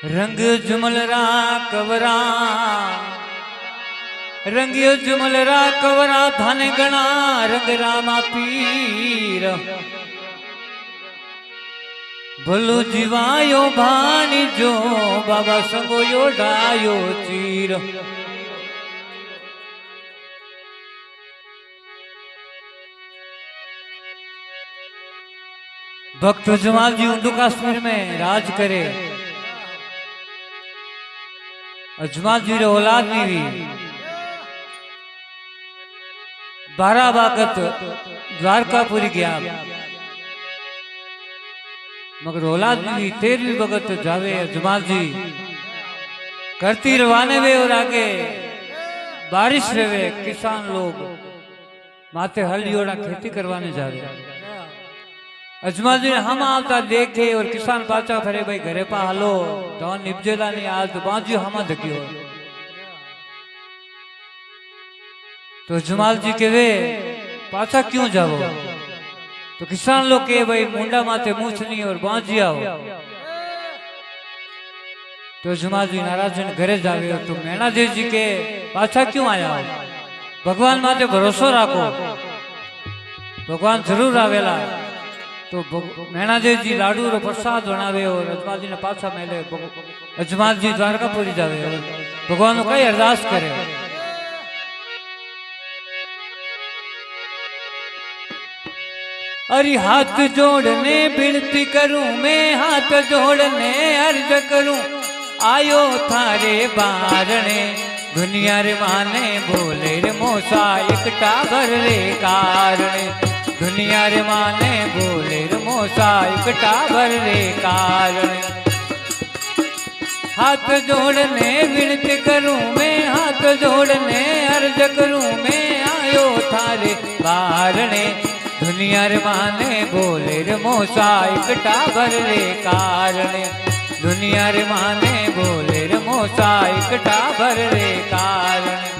रंग जुमलरा कवरा रंगियो जुमलरा कवरा थाने गणा रंग रामा पीर भलो जीवायो भानी जो बाबा संगो यो डायो चीर। भक्त जमाल जी उर्दू कश्मीर में राज करे। अजमाल जी रे औलाद नहीं हुई। 12 बागत द्वारकापुरी गया मगर औलाद नहीं हुई। 13वीं भगत जावे अजमाल जी करती रवाने वे और आगे बारिश रहे किसान लोग माथे हल योड़ा खेती करवाने जावे। अजमाल जी हम आवता देखे और किसान पाचा फरे भाई घरे पा हलो तो निपजेला नहीं आज तो बाजू हम धक्यो। तो अजमाल जी के वे पाचा क्यों जाओ तो किसान लोग के भाई मुंडा माथे मूछ नहीं और बाजी आओ। तो अजमाल जी नाराज घरे जावे तो मैना देव जी के पाचा क्यों आया भगवान माथे भरोसो राखो भगवान जरूर आवेला। तो मैणादेव जी लाडू रो प्रसाद बनावे और अजमाल जी ने पाछा मेले। अजमाल जी द्वारकापुरी जावे और भगवान कई अरदास करे। अरे हाथ जोड़ने विनती करूं मैं हाथ जोड़ने अर्ज करूं आयो थारे बारणे दुनिया रे माने बोले रे मोसा एकटा भर रे कारणे दुनिया रे माने बोले रे मोसा एकटा भर रे कारण। हाथ जोड़ने विनती करूं मैं हाथ जोड़ने अर्ज करूं मैं आयो थारे बारणे दुनिया रे माने बोले रे मोसा एकटा भर रे कारण दुनिया रे माने बोले रे मोसा एकटा भर रे कारण।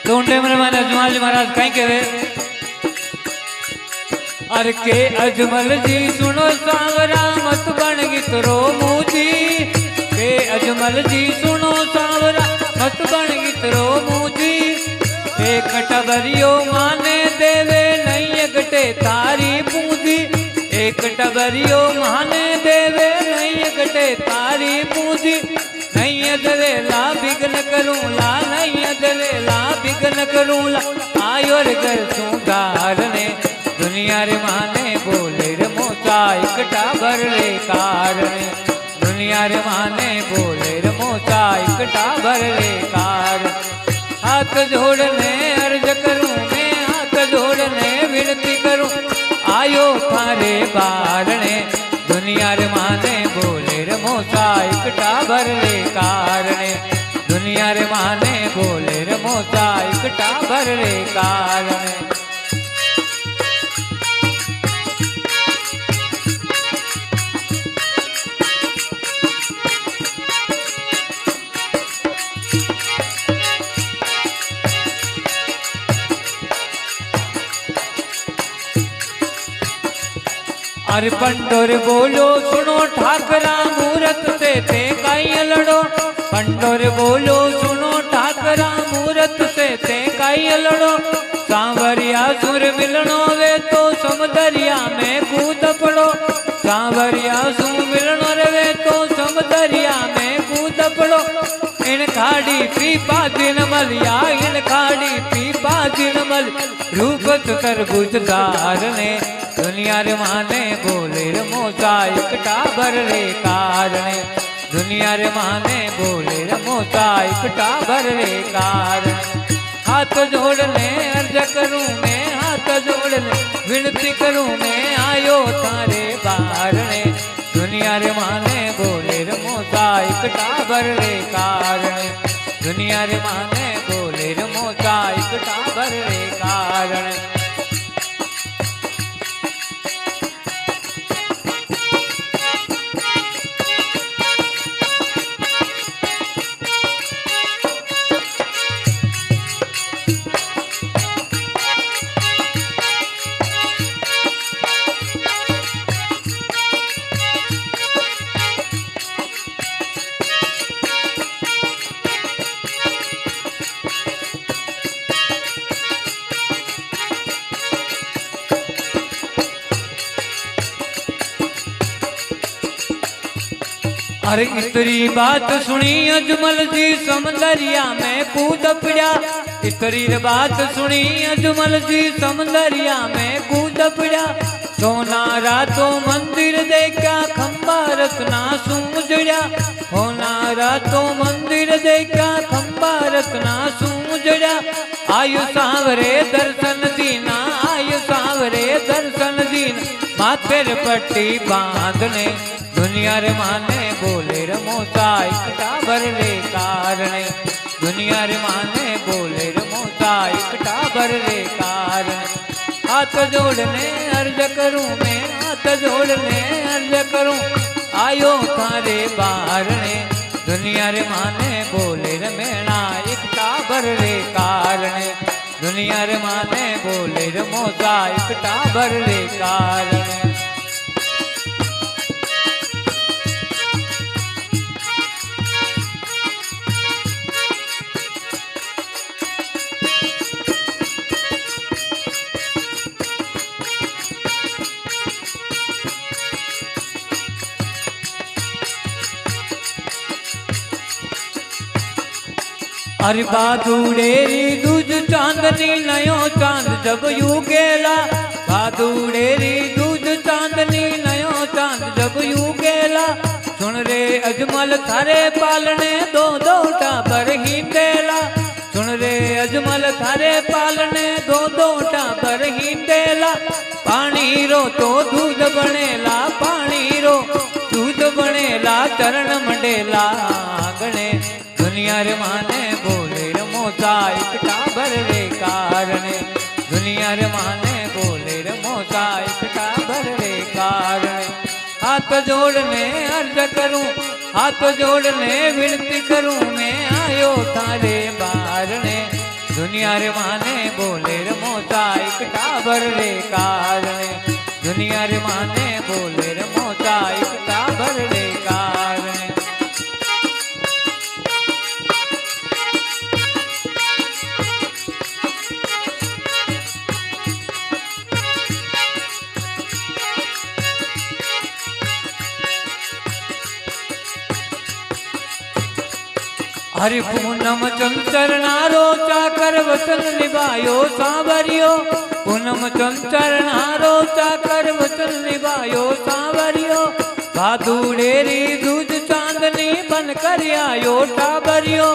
तो उन टाइम में अजमल जी महाराज कहीं कहे अरे के अजमल जी सुनो सावरा मत बन गितरो मुझी के अजमल जी सुनो सावरा मत बन गितरो मुझी एक टबरियो माने देवे नहीं गटे तारी पूंजी एक टबरियो माने देवे नहीं गटे तारी पूंजी नहीं देवे ला बिघन करूं ला नहीं देवे ला बिघन करूं ला आयो रे घर सुधारने दुनिया रे माने बोले रे मोचा एकटा भर रे कारण दुनिया रे माने बोले रे मोचा एकटा भर रे कारण। हाथ जोड़ने अर्ज करूं मैं हाथ जोड़ने विनती करूं आयो थारे बारणे दुनिया रे माने बोले रे मोसा एकटा भर रे कारणे दुनिया रे माने बोले रे मोसा एकटा भर रे कारणे। अरे पंडोर बोलो सुनो ठाकरा मूरत से ते काई लड़ो पंडोर बोलो सुनो ठाकरा मूरत से ते काई लड़ो सांवरिया सुर मिलनो वे तो समुदरिया में कूद पड़ो सांवरिया सुर मिलनो रे तो समुदरिया में कूद पड़ो इन खाड़ी पीपा दिन मलिया इन खाड़ी पीपा दिन मल रूप तरबूज धारने दुनिया रे माने बोले रे मोसा एकटा भर रे कारणे दुनिया रे माने बोले रे मोसा एकटा भर रे कारणे। हाथ जोड़ने अर्ज करूं मैं हाथ जोड़ने विनती करूं मैं आयो थारे बारणे दुनिया रे माने बोले रे मोसा एक टाबर रे कारण दुनिया रे माने बोले रे मोचा एक टाबर रे कारण अरे इतरी बात सुनी अजमल जी समंदरिया में कूद पड़ा इतरी बात सुनी अजमल जी समंदरिया में कूद पड़ा सोना रातों मंदिर देखा खंबा रत्ना सूझड़ा होना रातों मंदिर देखा खंबा रत्ना सूझड़ा आयु सांवरे दर्शन दीना आयु सांवरे दर्शन दीना माथे पट्टी बांधने दुनिया रे माने बोले रे मोचा एक टाबर रे कारण दुनिया रे माने बोले रे मोचा एक टाबर रे कारण हाथ जोड़ने अर्ज करूं मैं हाथ जोड़ने अर्ज करूं आयो थारे बारने दुनिया रे माने बोले रे मेणा एक टाबर रे कारण दुनिया रे माने बोले रे मोचा एक टाबर रे कारण अरे बादुड़ेरी दूज चांदनी नयो चांद जब यू गेला बादुड़ेरी दूज चांदनी नयो चांद जब यू गेला सुन रे अजमल थारे पालने दो दो टाबर ही देला सुन रे अजमल थारे पालने दो दो टाबर ही देला पानी रो तो दूध बनेला पानी रो दूध बनेला चरण मंडेला गणे दुनिया रे माने बोले रे मोचा एक टाबर रे कारण दुनिया रे माने बोले रे मोचा एक टाबर रे कारण हाथ जोड़ने अर्ज करूं हाथ जोड़ने विनती करूं मैं आयो थारे बारने दुनिया रे माने बोले रे मोचा एक टाबर रे कारण दुनिया रे माने बोले रे मोचा एक टाबर रे कारण हरि पूनम चंचर नारो चाकर वचन निभायो सांवरियो पूनम चंचर नारो चाकर वचन निभायो सांवरियो भादुड़ेरी दूज चांदनी बन कर आयो टाबरियो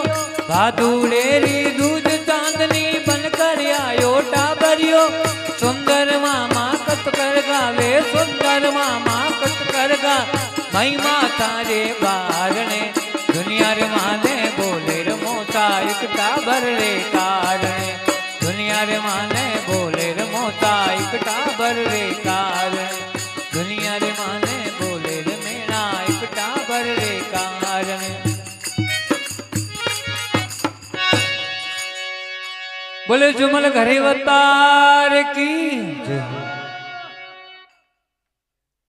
भादुड़ेरी दूज चांदनी बन कर आयो टाबरियो सुंदर मामा कत कर गावे सुंदर मामा कत कर गा महिमा तारे बारने दुनिया रे माने बोले रे मोचा एक टाबर रे कारण दुनिया रे माने बोले रे मोचा एक टाबर रे कारण दुनिया रे माने बोले रे मेणा एक टाबर रे कारण बोले जुमल घरे अवतार की जय।